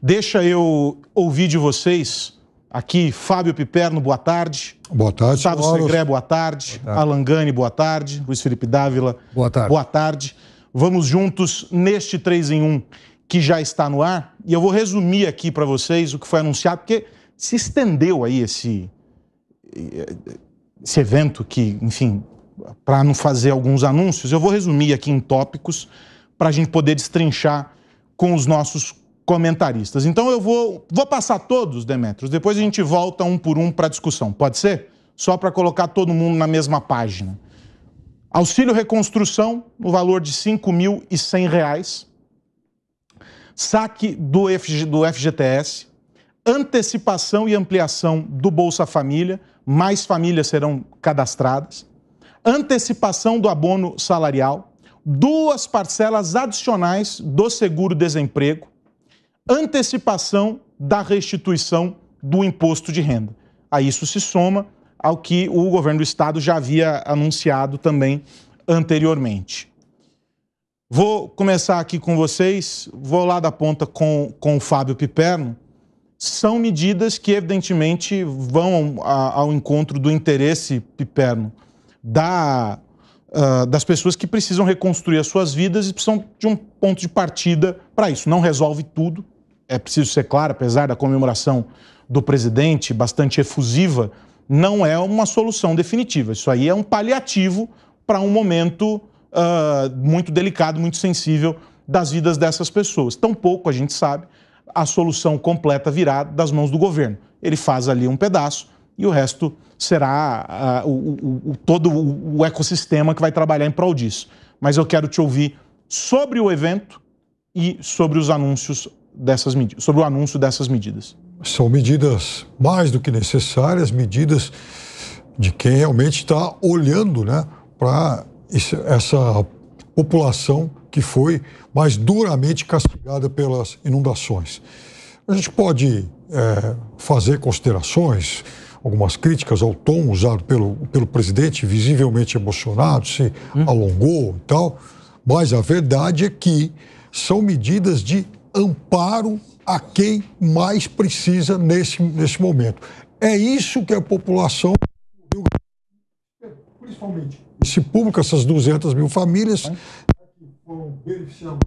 Deixa eu ouvir de vocês. Aqui, Fábio Piperno, boa tarde. Boa tarde, Gustavo Segré, boa tarde. Alan Gani, boa tarde. Luiz Felipe Dávila, boa tarde. Boa tarde. Vamos juntos neste 3 em 1 que já está no ar. E eu vou resumir aqui para vocês o que foi anunciado, porque se estendeu aí esse evento que, enfim, para não fazer alguns anúncios, eu vou resumir aqui em tópicos para a gente poder destrinchar com os nossos comentaristas. Então eu vou passar todos, Demetrios, depois a gente volta um por um para a discussão. Pode ser? Só para colocar todo mundo na mesma página. Auxílio reconstrução no valor de R$ 5.100. Saque do FGTS. Antecipação e ampliação do Bolsa Família. Mais famílias serão cadastradas. Antecipação do abono salarial. 2 parcelas adicionais do seguro-desemprego. Antecipação da restituição do imposto de renda. A isso se soma ao que o governo do estado já havia anunciado também anteriormente. Vou começar aqui com vocês, vou lá da ponta com o Fábio Piperno. São medidas que evidentemente vão ao encontro do interesse, Piperno, das pessoas que precisam reconstruir as suas vidas e precisam de um ponto de partida para isso. Não resolve tudo, é preciso ser claro, apesar da comemoração do presidente bastante efusiva, não é uma solução definitiva. Isso aí é um paliativo para um momento muito delicado, muito sensível das vidas dessas pessoas. Tampouco, a gente sabe, a solução completa virá das mãos do governo. Ele faz ali um pedaço e o resto será todo o ecossistema que vai trabalhar em prol disso. Mas eu quero te ouvir sobre o evento e sobre os anúncios dessas medidas, sobre o anúncio dessas medidas. São medidas mais do que necessárias, medidas de quem realmente está olhando, né, para essa população que foi mais duramente castigada pelas inundações. A gente pode fazer considerações, algumas críticas ao tom usado pelo presidente, visivelmente emocionado, se alongou e tal, mas a verdade é que são medidas de amparo a quem mais precisa nesse momento. É isso que a população, principalmente esse público, essas 200 mil famílias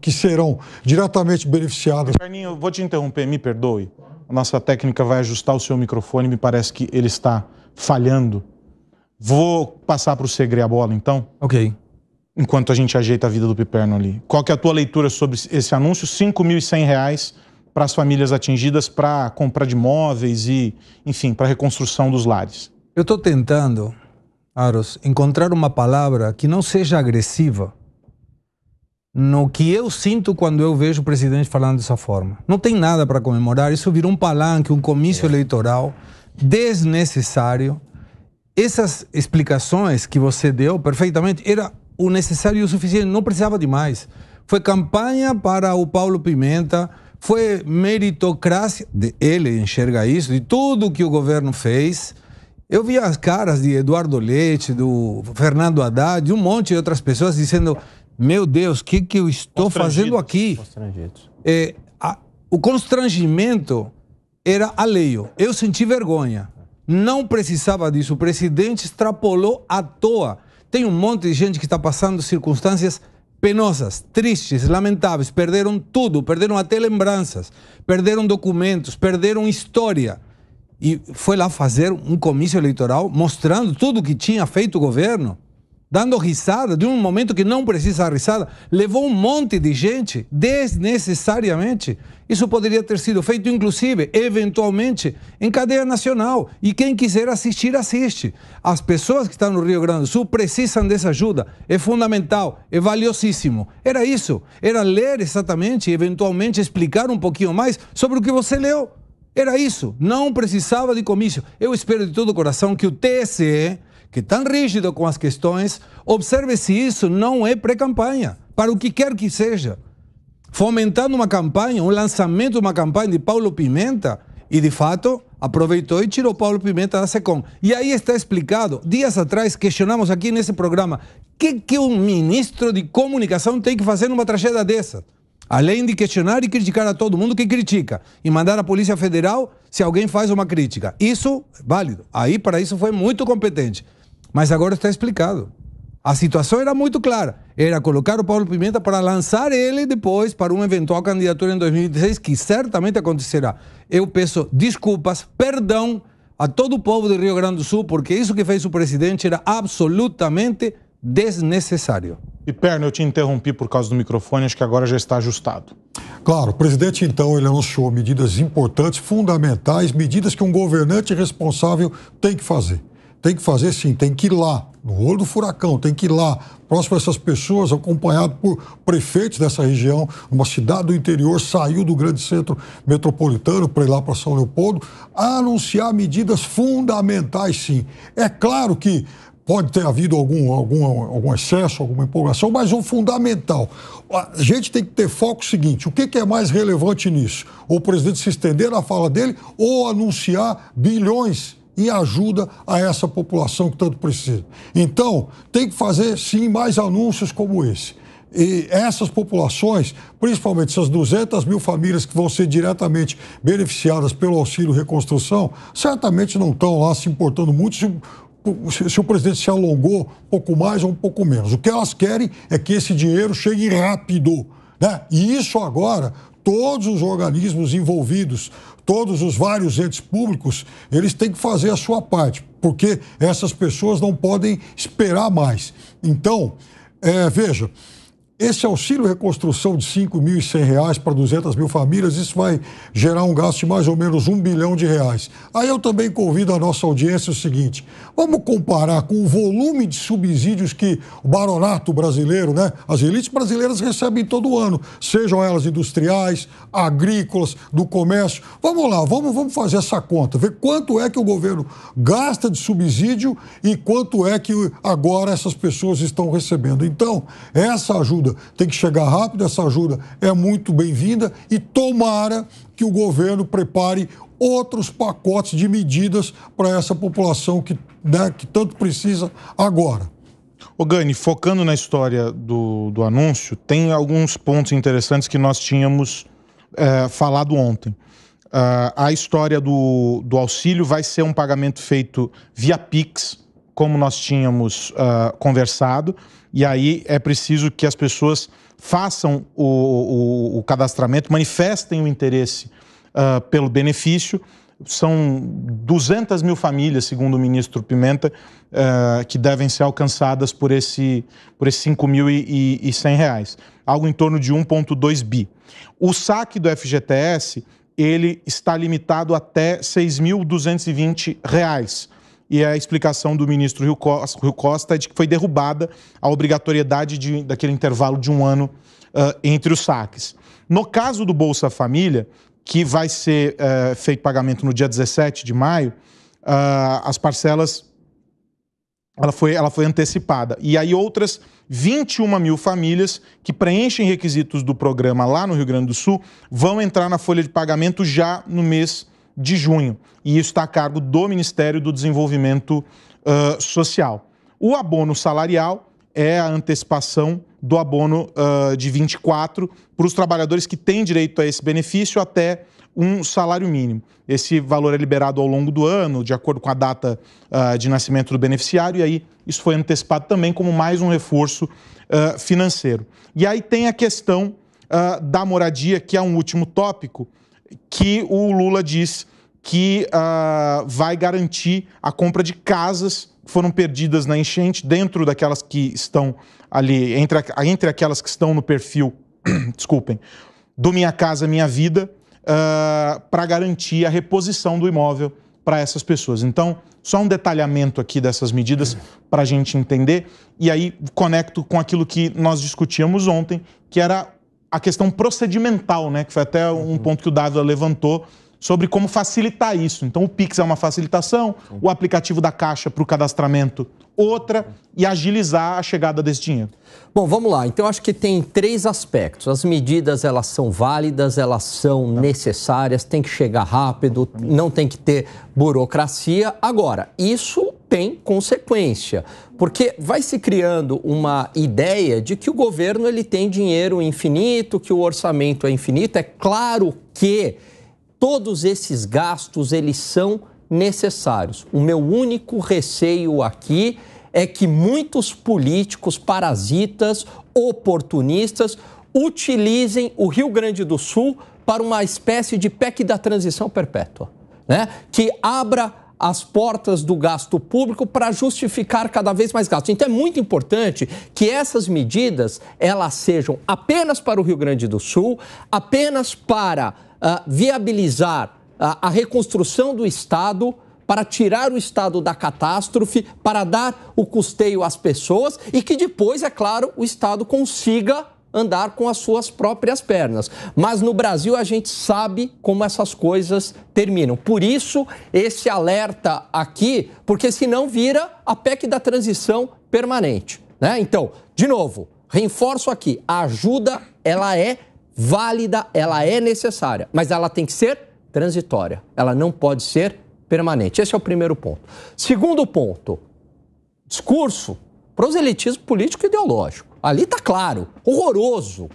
que serão diretamente beneficiadas. Carninho, eu vou te interromper, me perdoe. A nossa técnica vai ajustar o seu microfone, me parece que ele está falhando. Vou passar para o Segré a bola, então. Ok. Enquanto a gente ajeita a vida do Piperno ali. Qual que é a tua leitura sobre esse anúncio? R$ 5.100 para as famílias atingidas para compra de imóveis e, enfim, para a reconstrução dos lares. Eu estou tentando, Aros, encontrar uma palavra que não seja agressiva no que eu sinto quando eu vejo o presidente falando dessa forma. Não tem nada para comemorar, isso virou um palanque, um comício eleitoral desnecessário. Essas explicações que você deu perfeitamente, era o necessário e o suficiente, não precisava de mais. Foi campanha para o Paulo Pimenta, foi meritocracia, ele enxerga isso, de tudo que o governo fez. Eu vi as caras de Eduardo Leite, do Fernando Haddad, de um monte de outras pessoas dizendo: meu Deus, o que eu estou fazendo aqui? O constrangimento era alheio. Eu senti vergonha. Não precisava disso. O presidente extrapolou à toa. Tem um monte de gente que está passando circunstâncias penosas, tristes, lamentáveis. Perderam tudo, perderam até lembranças, perderam documentos, perderam história. E foi lá fazer um comício eleitoral mostrando tudo o que tinha feito o governo, dando risada de um momento que não precisa risada. Levou um monte de gente desnecessariamente. Isso poderia ter sido feito, inclusive, eventualmente, em cadeia nacional. E quem quiser assistir, assiste. As pessoas que estão no Rio Grande do Sul precisam dessa ajuda. É fundamental, é valiosíssimo. Era isso. Era ler exatamente, eventualmente explicar um pouquinho mais sobre o que você leu. Era isso. Não precisava de comício. Eu espero de todo o coração que o TSE, que é tão rígido com as questões, observe se isso não é pré-campanha, para o que quer que seja. Fomentando uma campanha, um lançamento de uma campanha de Paulo Pimenta, e de fato aproveitou e tirou Paulo Pimenta da SECOM. E aí está explicado. Dias atrás questionamos aqui nesse programa: o que um ministro de comunicação tem que fazer numa tragédia dessa? Além de questionar e criticar a todo mundo que critica. E mandar a Polícia Federal se alguém faz uma crítica. Isso é válido. Aí, para isso, foi muito competente. Mas agora está explicado. A situação era muito clara. Era colocar o Paulo Pimenta para lançar ele depois para uma eventual candidatura em 2016, que certamente acontecerá. Eu peço desculpas, perdão a todo o povo do Rio Grande do Sul, porque isso que fez o presidente era absolutamente desnecessário. E Perna, eu te interrompi por causa do microfone, acho que agora já está ajustado. Claro, o presidente então ele anunciou medidas importantes, fundamentais, medidas que um governante responsável tem que fazer. Tem que fazer sim, tem que ir lá, no olho do furacão, tem que ir lá, próximo a essas pessoas, acompanhado por prefeitos dessa região, uma cidade do interior, saiu do grande centro metropolitano para ir lá para São Leopoldo, a anunciar medidas fundamentais sim. É claro que pode ter havido algum excesso, alguma empolgação, mas o fundamental. A gente tem que ter foco seguinte, o que é mais relevante nisso? Ou o presidente se estender na fala dele, ou anunciar bilhões em ajuda a essa população que tanto precisa. Então, tem que fazer, sim, mais anúncios como esse. E essas populações, principalmente essas 200 mil famílias que vão ser diretamente beneficiadas pelo Auxílio Reconstrução, certamente não estão lá se importando muito se o presidente se alongou um pouco mais ou um pouco menos. O que elas querem é que esse dinheiro chegue rápido, né? E isso agora, todos os organismos envolvidos, todos os vários entes públicos, eles têm que fazer a sua parte, porque essas pessoas não podem esperar mais. Então, veja, esse auxílio reconstrução de R$ 5.100 para 200 mil famílias, isso vai gerar um gasto de mais ou menos R$1 bilhão. Aí eu também convido a nossa audiência o seguinte, vamos comparar com o volume de subsídios que o baronato brasileiro, né, as elites brasileiras recebem todo ano, sejam elas industriais, agrícolas, do comércio. Vamos lá, vamos fazer essa conta, ver quanto é que o governo gasta de subsídio e quanto é que agora essas pessoas estão recebendo. Então, essa ajuda tem que chegar rápido, essa ajuda é muito bem-vinda e tomara que o governo prepare outros pacotes de medidas para essa população que tanto precisa agora. Ô Gani, focando na história do anúncio, tem alguns pontos interessantes que nós tínhamos falado ontem. A história do auxílio vai ser um pagamento feito via Pix, como nós tínhamos conversado, e aí é preciso que as pessoas façam o cadastramento, manifestem o interesse pelo benefício. São 200 mil famílias, segundo o ministro Pimenta, que devem ser alcançadas por esse R$5.100, algo em torno de 1,2 bi. O saque do FGTS, ele está limitado até R$6.220. E a explicação do ministro Rui Costa é de que foi derrubada a obrigatoriedade daquele intervalo de um ano entre os saques. No caso do Bolsa Família, que vai ser feito pagamento no dia 17 de maio, as parcelas, ela foi antecipada. E aí outras 21 mil famílias que preenchem requisitos do programa lá no Rio Grande do Sul vão entrar na folha de pagamento já no mês de junho. E isso está a cargo do Ministério do Desenvolvimento Social. O abono salarial é a antecipação do abono de 24 para os trabalhadores que têm direito a esse benefício até um salário mínimo. Esse valor é liberado ao longo do ano, de acordo com a data de nascimento do beneficiário, e aí isso foi antecipado também como mais um reforço financeiro. E aí tem a questão da moradia, que é um último tópico, que o Lula diz que vai garantir a compra de casas que foram perdidas na enchente, dentro daquelas que estão ali, entre aquelas que estão no perfil, desculpem, do Minha Casa Minha Vida, para garantir a reposição do imóvel para essas pessoas. Então, só um detalhamento aqui dessas medidas para a gente entender, e aí conecto com aquilo que nós discutíamos ontem, que era a questão procedimental, né? Que foi até um ponto que o Dávila levantou, sobre como facilitar isso. Então, o Pix é uma facilitação, o aplicativo da Caixa para o cadastramento outra, e agilizar a chegada desse dinheiro. Bom, vamos lá. Então, acho que tem 3 aspectos. As medidas, elas são válidas, elas são necessárias, tem que chegar rápido, não tem que ter burocracia. Agora, isso tem consequência, porque vai se criando uma ideia de que o governo ele tem dinheiro infinito, que o orçamento é infinito. É claro que todos esses gastos eles são necessários. O meu único receio aqui é que muitos políticos parasitas, oportunistas, utilizem o Rio Grande do Sul para uma espécie de PEC da transição perpétua, né? Que abra as portas do gasto público para justificar cada vez mais gastos. Então é muito importante que essas medidas elas sejam apenas para o Rio Grande do Sul, apenas para viabilizar a reconstrução do Estado, para tirar o Estado da catástrofe, para dar o custeio às pessoas e que depois, é claro, o Estado consiga andar com as suas próprias pernas. Mas no Brasil a gente sabe como essas coisas terminam. Por isso, esse alerta aqui, porque senão vira a PEC da transição permanente, né? Então, de novo, reforço aqui, a ajuda, ela é válida, ela é necessária, mas ela tem que ser transitória, ela não pode ser permanente. Esse é o primeiro ponto. Segundo ponto, discurso, proselitismo político e ideológico. Ali está claro, horroroso,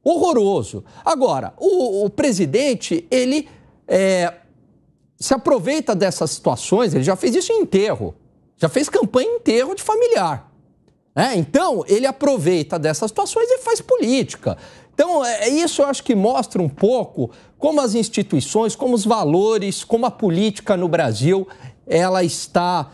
horroroso. Agora, o presidente, ele se aproveita dessas situações, ele já fez isso em enterro, já fez campanha em enterro de familiar. Então, ele aproveita dessas situações e faz política. Então, isso eu acho que mostra um pouco como as instituições, como os valores, como a política no Brasil, ela está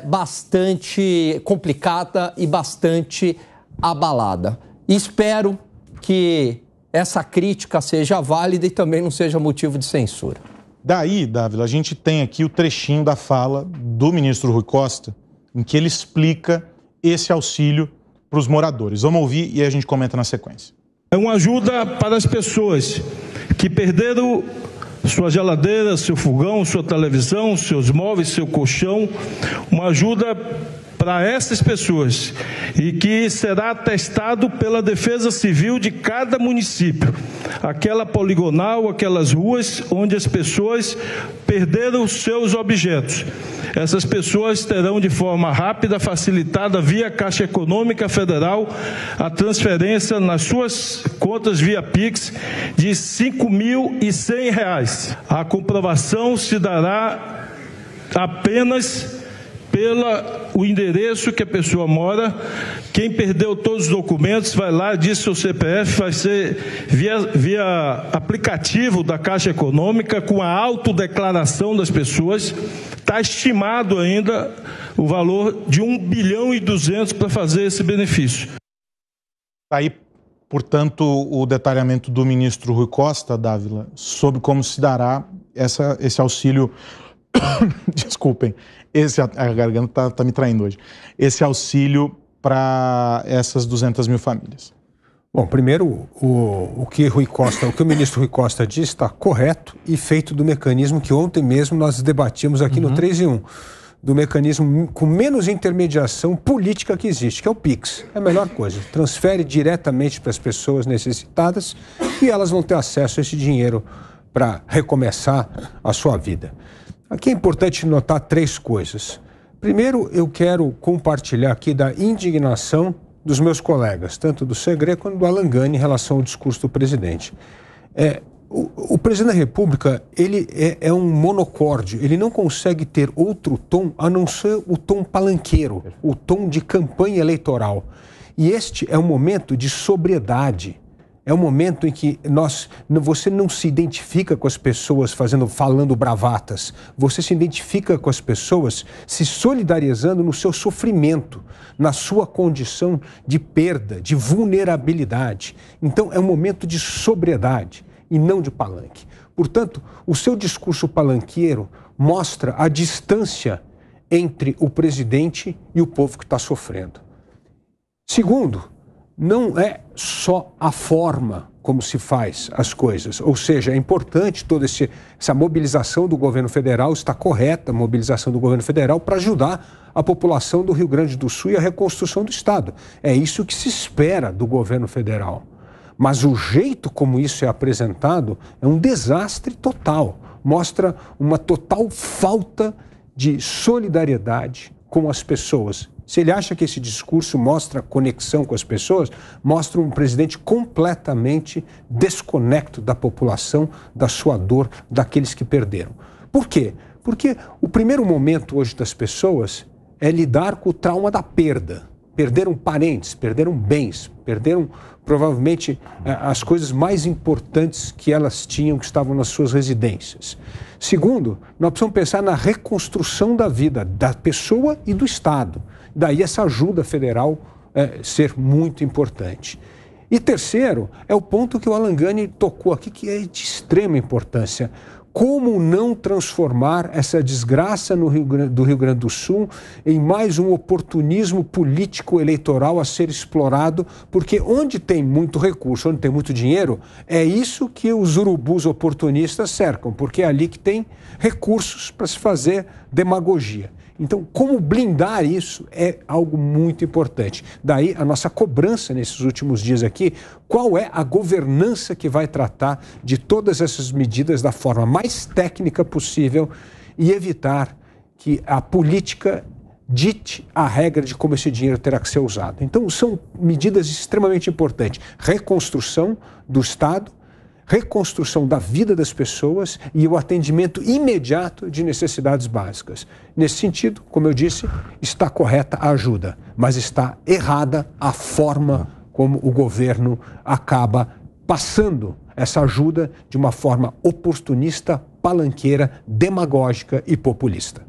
bastante complicada e bastante abalada. Espero que essa crítica seja válida e também não seja motivo de censura. Daí, Dávila, a gente tem aqui o trechinho da fala do ministro Rui Costa, em que ele explica esse auxílio para os moradores. Vamos ouvir e a gente comenta na sequência. É uma ajuda para as pessoas que perderam sua geladeira, seu fogão, sua televisão, seus móveis, seu colchão. Uma ajuda para essas pessoas e que será atestado pela Defesa Civil de cada município. Aquela poligonal, aquelas ruas onde as pessoas perderam seus objetos. Essas pessoas terão de forma rápida, facilitada, via Caixa Econômica Federal, a transferência nas suas contas via Pix de R$ 5.100. A comprovação se dará apenas pelo endereço que a pessoa mora. Quem perdeu todos os documentos vai lá, diz seu CPF, vai ser via aplicativo da Caixa Econômica, com a autodeclaração das pessoas. Está estimado ainda o valor de 1,2 bilhão para fazer esse benefício. Aí, portanto, o detalhamento do ministro Rui Costa, Dávila, sobre como se dará esse auxílio. Desculpem, a garganta tá me traindo hoje. Esse auxílio para essas 200 mil famílias. Bom, primeiro, o que o ministro Rui Costa disse está correto e feito do mecanismo que ontem mesmo nós debatíamos aqui no 3 em 1, do mecanismo com menos intermediação política que existe, que é o PIX. É a melhor coisa. Transfere diretamente para as pessoas necessitadas e elas vão ter acesso a esse dinheiro para recomeçar a sua vida. Aqui é importante notar 3 coisas. Primeiro, eu quero compartilhar aqui da indignação dos meus colegas, tanto do Segré quanto do Alan Gani, em relação ao discurso do presidente. O presidente da República, ele é um monocórdio, ele não consegue ter outro tom a não ser o tom palanqueiro, o tom de campanha eleitoral. E este é um momento de sobriedade. É um momento em que você não se identifica com as pessoas falando bravatas. Você se identifica com as pessoas se solidarizando no seu sofrimento, na sua condição de perda, de vulnerabilidade. Então, é um momento de sobriedade e não de palanque. Portanto, o seu discurso palanqueiro mostra a distância entre o presidente e o povo que está sofrendo. Segundo, não é só a forma como se faz as coisas. Ou seja, é importante toda essa mobilização do governo federal, está correta a mobilização do governo federal para ajudar a população do Rio Grande do Sul e a reconstrução do Estado. É isso que se espera do governo federal. Mas o jeito como isso é apresentado é um desastre total. Mostra uma total falta de solidariedade com as pessoas. Se ele acha que esse discurso mostra conexão com as pessoas, mostra um presidente completamente desconecto da população, da sua dor, daqueles que perderam. Por quê? Porque o primeiro momento hoje das pessoas é lidar com o trauma da perda. Perderam parentes, perderam bens, perderam provavelmente as coisas mais importantes que elas tinham, que estavam nas suas residências. Segundo, nós precisamos pensar na reconstrução da vida da pessoa e do Estado. Daí essa ajuda federal ser muito importante. E terceiro, é o ponto que o Alan Gani tocou aqui, que é de extrema importância. Como não transformar essa desgraça do Rio Grande do Sul em mais um oportunismo político eleitoral a ser explorado, porque onde tem muito recurso, onde tem muito dinheiro, é isso que os urubus oportunistas cercam, porque é ali que tem recursos para se fazer demagogia. Então, como blindar isso é algo muito importante. Daí a nossa cobrança nesses últimos dias aqui, qual é a governança que vai tratar de todas essas medidas da forma mais técnica possível e evitar que a política dite a regra de como esse dinheiro terá que ser usado. Então, são medidas extremamente importantes. Reconstrução do Estado, reconstrução da vida das pessoas e o atendimento imediato de necessidades básicas. Nesse sentido, como eu disse, está correta a ajuda, mas está errada a forma como o governo acaba passando essa ajuda de uma forma oportunista, palanqueira, demagógica e populista.